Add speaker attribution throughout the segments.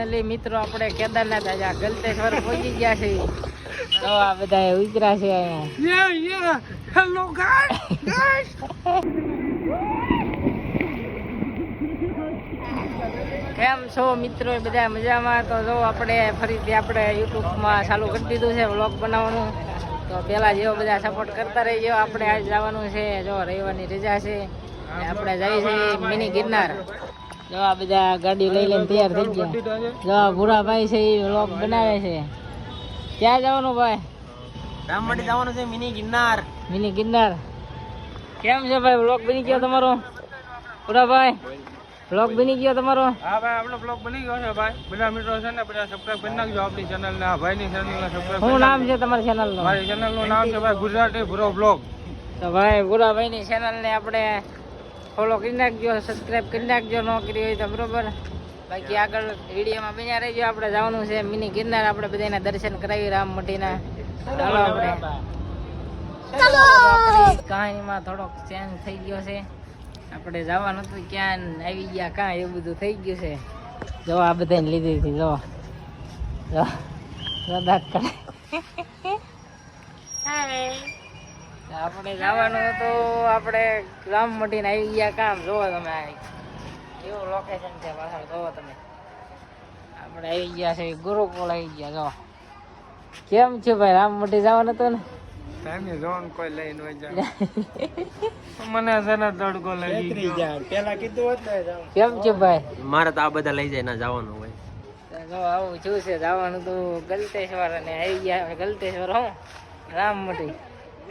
Speaker 1: Finally મિત્રો આપણે કેદારનાથ આજે ગલતેશ્વર પહોંચી ગયા છે. તો આ બધા ઉતરા છે અહીંયા. Hello guys. કેમ છો મિત્રો બધા મજામાં? તો જો આપણે ફરીથી આપણે યુટ્યુબમાં ચાલુ કરી દીધું છે વ્લોગ બનાવવાનું. તો પહેલાં જેવો બધા સપોર્ટ કરતા રહીજો. આપણે આજ જવાનું છે, જો રવિવારની રજા છે, આપણે જઈએ છીએ મિની ગિરનાર. જો આ બધા ગાડી લઈ લઈને તૈયાર થઈ ગયા. જો ભૂરાભાઈ છે એ વ્લોગ બનાવે છે. ક્યાં જવાનું ભાઈ?
Speaker 2: રામવાડી જવાનું છે, મિની ગિરનાર.
Speaker 1: મિની ગિરનાર. કેમ છે ભાઈ, વ્લોગ બની ગયો તમારો? ભૂરાભાઈ વ્લોગ બની ગયો તમારો?
Speaker 2: હા ભાઈ, આપણો બ્લોગ બની ગયો છે ભાઈ. બધા મિત્રો છે ને બધા સબસ્ક્રાઇબ કરી નાખજો આપણી ચેનલ ને. ભાઈની ચેનલ ને સબસ્ક્રાઇબ.
Speaker 1: શું નામ છે તમારી ચેનલ નું?
Speaker 2: મારી ચેનલ નું નામ છે ભાઈ ગુજરાતી ભૂરો બ્લોગ.
Speaker 1: તો ભાઈ ભૂરાભાઈ ની ચેનલ ને આપણે ફોલો કરી નાખજો, સબસ્ક્રાઇબ કરી નાખજો, ન કરી હોય તો બરોબર. બાકી આગળ વિડીયોમાં બન્યા રહેજો. આપણે જવાનું છે મિની ગિરનાર. આપણે બધાના દર્શન કરાવી રામમટીના. ચાલો આપણે આપણી કહાનીમાં થોડોક ચેન્જ થઈ ગયો છે. આપણે જવાનું હતું ક્યાં આવી ગયા કાં એવું બધું થઈ ગયું છે. જો આ બધાને લીધી હતી. જો દાંત કાઢે. આપણે જવાનું હતું, આપણે રામમટીને આવી ગયા કામ. જોવો તમે એવું લોકેશન છે પાછળ, જોવો તમે. આપણે આવી ગયા છે ગુરુકુળ આવી ગયા. જો કેમ છે ભાઈ, રામમટી જવાનું હતું ને?
Speaker 2: ટાઈમે જોન કોઈ લઈ ન જાય. મને છે ને દડકો લઈ ગયો. પેલા કીધું હોત ને જાવ.
Speaker 1: કેમ છે ભાઈ?
Speaker 2: મારે તો આ બધા લઈ જાય ના જવાનું હોય.
Speaker 1: જો આવું શું છે, જવાનું તો ગલતેશ્વર અને આવી ગયા ગલતેશ્વર. હું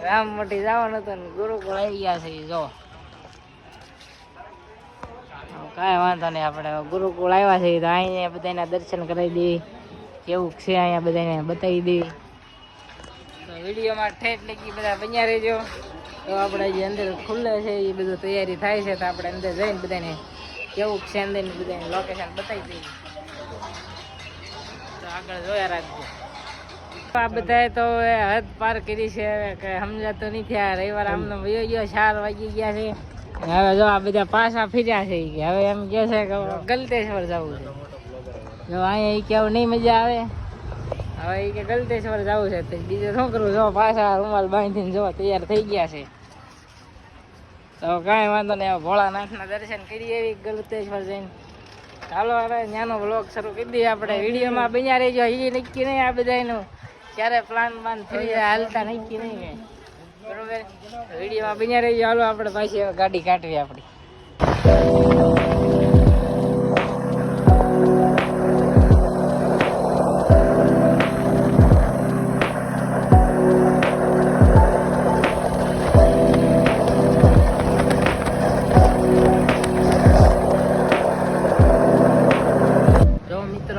Speaker 1: રામમટી જવાનું હતું ને ગુરુકુળ આવી ગયા છે. જો કાંઈ વાંધો નહીં, આપણે ગુરુકુળ આવ્યા છે તો અહીંયા બધાના દર્શન કરાવી દઈએ. કેવું છે અહીંયા બધાને બતાવી દઈએ. તો વિડીયોમાં ઠેઠ લગી બધા બન્યા રહેજો. તો આપણે જે અંદર ખુલ્લે છે એ બધું તૈયારી થાય છે, તો આપણે અંદર જઈને બધાને કેવું છે અંદર બધાને લોકેશન બતાવી દઈએ. તો આગળ જોયા રાખજો. આ બધાએ તો હદ પાર કરી છે, કે સમજાતું નથી. આ રવિવાર આમને વયો ગયો, 4 વાગી ગયા છે. હવે જો આ બધા પાછા ફર્યા છે કે હવે એમ કહે છે કે ગલતેશ્વર જવું છે. જો અહીંયા એ કેવું નહીં મજા આવે. હવે એ કે ગલતેશ્વર જવું છે તો બીજું શું કરવું? જો પાછા રૂમાલ બાંધીને જો તૈયાર થઈ ગયા છે. તો કાંઈ વાંધો નહીં, હવે ભોળાનાથના દર્શન કરીએ એવી ગલતેશ્વર જઈને. ચાલો હવે ત્યાંનો વ્લોગ શરૂ કરી દઈએ. આપણે વિડીયોમાં બન્યા રહીજો. એ નક્કી નહીં આ બધાનું ક્યારે પ્લાન બાન થઈ હાલતા નક્કી નહીં બરોબર. વિડીયોમાં બન્યા રહીજો. હાલો આપણે પાછી ગાડી કાઢવી આપણી.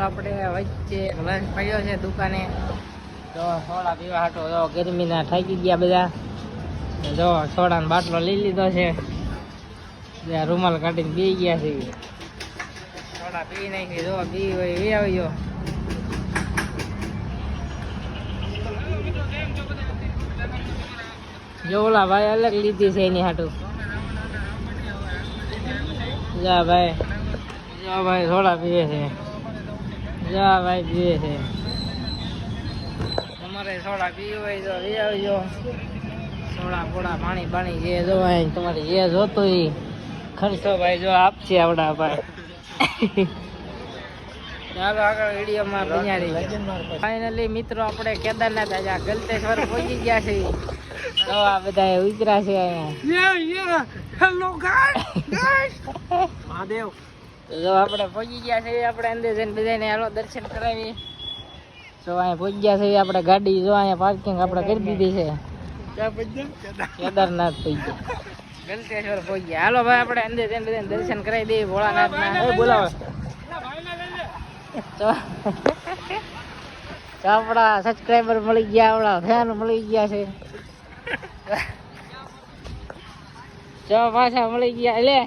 Speaker 1: આપણે વચ્ચે લંચ પડ્યો છે દુકાને. જો સોડા પીવા હાટો જો ગરમીના થાકી ગયા બધા. જો સોડાનો બાટલો લઈ લીધો છે, રૂમાલ કાઢીને પી ગયા છે. સોડા પી નાખી. જો પી હોય વી આવજો. જો ઓલા ભાઈ અલગ લીધી છે એની હાટું. જા ભાઈ, જો ભાઈ સોડા પીવે છે. જા ભાઈ પીવે છે. તમારે સોડા પીવું હોય તો લઈ આવજો. સોડા પોડા પાણી પાણી જે જો તમારે જે જોતું એ ખર્ચો ભાઈ જો આપશે આવડા ભાઈ. ચાલો આગળ વિડીયોમાં બન્યા રહી. ફાઇનલી મિત્રો આપણે કેદારનાથ આજે ગલતેશ્વર પહોંચી ગયા છે. તો આ બધા ઉતરા છે અહીંયા. Hello guys. મહાદેવ. જો આપણે પહોંચી ગયા છે. આપણે અંદર જઈને બધાને હાલો દર્શન કરાવી. જો અહીંયા પહોંચી ગયા છે. આપણે ગાડી જો અહીંયા પાર્કિંગ આપણે કરી દીધી છે. કેદારનાથ પહોંચી ગયા, ગલતેશ્વર પહોંચી ગયા. હાલો ભાઈ આપણે અંદર જઈને બધાને દર્શન કરાવી દઈએ ભોળાનાથના. બોલાવો તો આપણા સબસ્ક્રાઈબર મળી ગયા, આપણા ફેન મળી ગયા છે. જો પાછા મળી ગયા. એટલે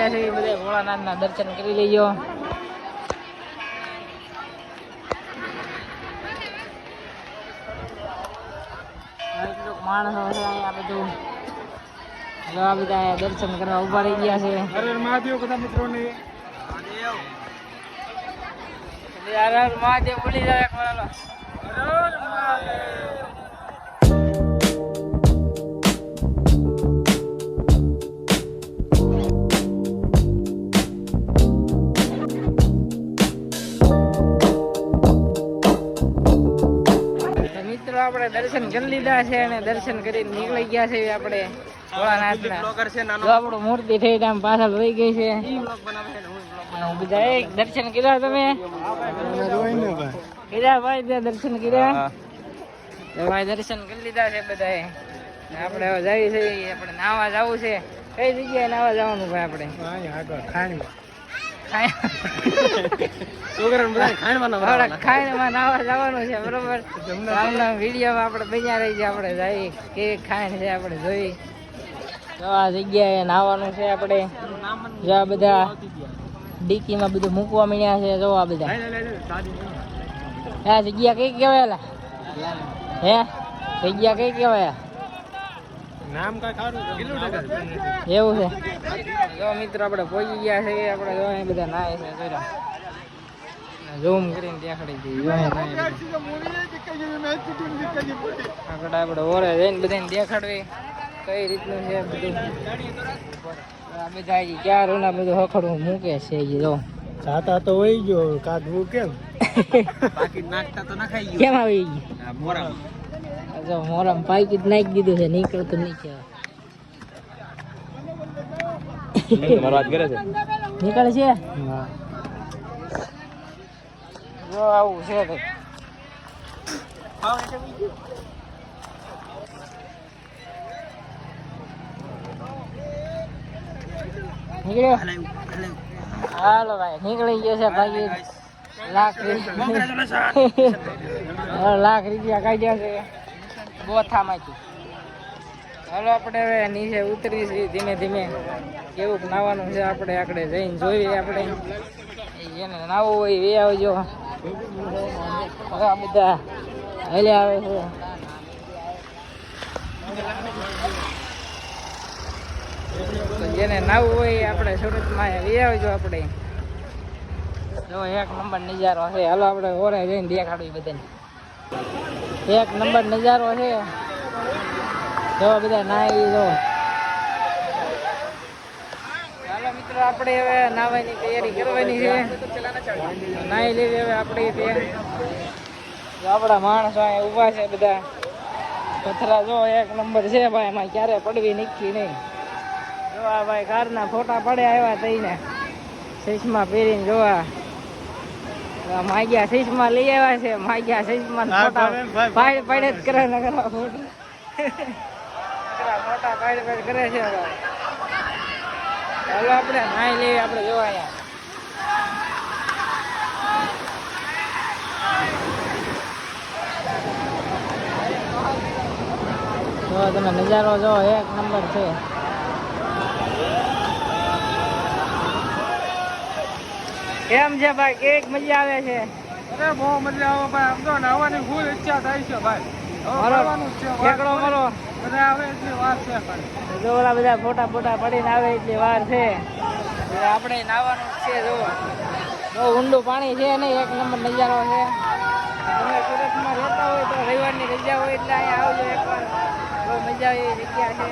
Speaker 1: ગયા છે એ બધા ભોળાનાથના દર્શન કરી લેજો. માણસો છે અહીંયા બધું આ બધા દર્શન કરવા ઉભા રહી ગયા છે.
Speaker 2: મહાદેવ બધા મિત્રોને
Speaker 1: મહાદેવ બોલી જાવ એક વાર. મિત્રો આપણે દર્શન કરી લીધા છે અને દર્શન કરીને નીકળી ગયા છે આપણે ભોળાનાથના. આપણું મૂર્તિ થઈ આમ પાછળ રહી ગઈ છે. બધા એક દર્શન કર્યા તમે કર્યા ભાઈ? ત્યાં દર્શન કર્યા ભાઈ, દર્શન કરી લીધા છે બધાએ. આપણે હવે જઈએ છીએ, આપણે નાવા જવું છે. કઈ જગ્યાએ નાવા જવાનું ભાઈ? આપણે ખાઈમાં નાવા જવાનું છે, બરોબર? વિડીયોમાં આપણે બન્યા રહી છે. આપણે જઈએ કે ખાઈન છે આપણે જોઈ. તો આ જગ્યાએ નાવાનું છે આપણે. જો આ બધા ડીકીમાં બધું મૂકવા મળ્યા છે. જો આ બધા આ જગ્યા કઈ કહેવાય? હે જગ્યા કઈ કહેવાય?
Speaker 2: નામ કઈ ખારું
Speaker 1: એવું છે. જો મિત્રો આપણે પહોંચી ગયા છે. આપણે જો અહીં બધા નાય છે. ઝૂમ કરીને દેખાડી દઈએ. આગળ આપણે ઓરે જઈને બધાને દેખાડવી કઈ રીતનું છે બધું. આ બધા ક્યાં રોના બધું હખડું મૂકે છે. જો
Speaker 2: જાતા તો હોય ગયો કાઢવું કેમ? બાકી નાખતા તો નખાઈ ગયું.
Speaker 1: કેમ આવી ગયું? મોરામ. જો મોરામ પાકીટ નાખી દીધું છે, નીકળતું નહીં છે.
Speaker 2: વાત કરે છે.
Speaker 1: નીકળે છે. જો આવું છે તો નીકળ્યો. હાલો ભાઈ, નીકળી ગયો છે ભાઈ. લાખ રૂપિયા કાઢ્યા છે બોથામાંથી. હાલો આપણે હવે નીચે ઉતરી છીએ ધીમે ધીમે. કેવું નાવાનું છે આપણે આગળ જઈને જોઈએ. આપણે જેને નાવું હોય એ આવજો. આ બધા હાલ્યા આવે છે. જેને નાવું હોય આપણે સુરતમાં એ આવજો. આપણે જો એક નંબર નજારો છે. હાલો આપણે ઓરે જઈને દેખાડવી બધાને. એક નંબર નજારો છે. જો બધા નાઈ જો. હાલો મિત્રો આપણે હવે નાવાની તૈયારી કરવાની છે. નાઈ લેવી હવે આપણે. આપણા માણસો અહીંયા ઊભા છે બધા. પથરા જો એક નંબર છે ભાઈ. એમાં ક્યારે પડવી નીકળી નહીં. જો આ ભાઈ કારના ફોટા પડે આવ્યા થઈને ચશ્મા પહેરીને. જોવા માગ્યા ચશ્મા લઈ આવ્યા છે. માગ્યા ચશ્મા ફોટા પાડે જ કરે ને કરવા ફોટા મોટા પાડ કરે છે. ચાલો આપણે નાઈ લઈએ. આપણે જોવા અહીંયા તમે નજારો જો એક નંબર છે. કેમ છે ભાઈ? કેક મજા આવે છે?
Speaker 2: અરે બહુ મજા આવે ભાઈ. આમ તો નાવાની ફૂલ ઈચ્છા થાય છે ભાઈ.
Speaker 1: ઠેકડો મારો
Speaker 2: બધા આવે એટલી વાર છે ભાઈ.
Speaker 1: જો ઓલા બધા ફોટા ફોટા પડીને આવે એટલી વાર છે. આપણે નાવાનું છે. જો બહુ ઊંડું પાણી છે ને એક નંબર નજારો છે. તમે સુરતમાં રહેતા હોય તો રવિવારની રજા હોય એટલે અહીંયા આવજો એકવાર. બહુ મજા આવે એવી જગ્યા છે.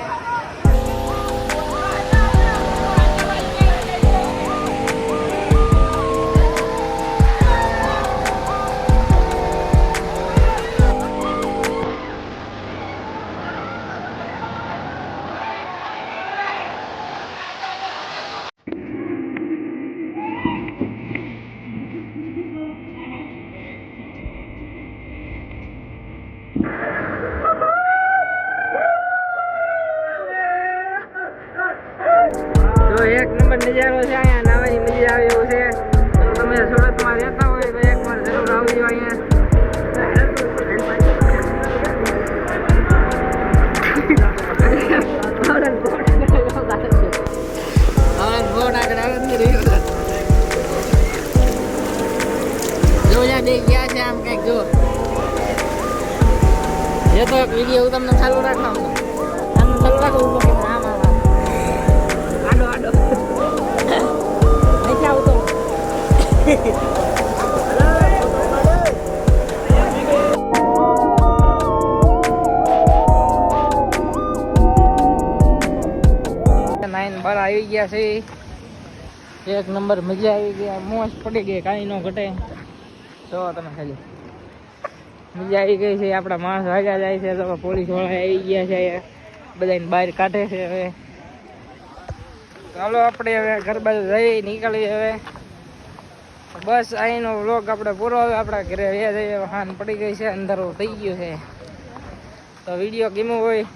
Speaker 1: એક નંબર નજારો છે. અહીંયા નાવાની મજા આવે એવું છે. તમે સુરતમાં રહેતા હોય તો એકવાર જરૂર આવજો અહીંયા. ફોટા એ તો વિડીયો તમને ચાલુ રાખવાનો આમ ચાલુ રાખો ઉભો કે આમ આડો આડો નથી આવતો નાઈન બાર આવી ગયા છે એક નંબર મજા આવી ગયા મોજ પડી ગઈ કાંઈ ન ઘટે જો તમે ખાલી મજા આવી ગઈ છે આપણા માણસ વાગ્યા જાય છે તો પોલીસ વાળા આવી ગયા છે બધાને બહાર કાઢે છે હવે ચાલો આપણે હવે ઘર બાજુ જઈ નીકળી હવે બસ અહીંનો વ્લોગ આપણે પૂરો હવે આપણા ઘરે રહ્યા જઈએ હાન પડી ગઈ છે અંધારું થઈ ગયું છે તો વિડીયો ગમ્યો હોય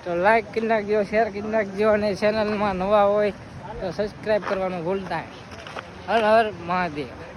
Speaker 1: તો લાઈક કરી નાખજો શેર કરી નાખજો અને ચેનલમાં નવા હોય તો સબસ્ક્રાઈબ કરવાનું ભૂલતા હર હર મહાદેવ.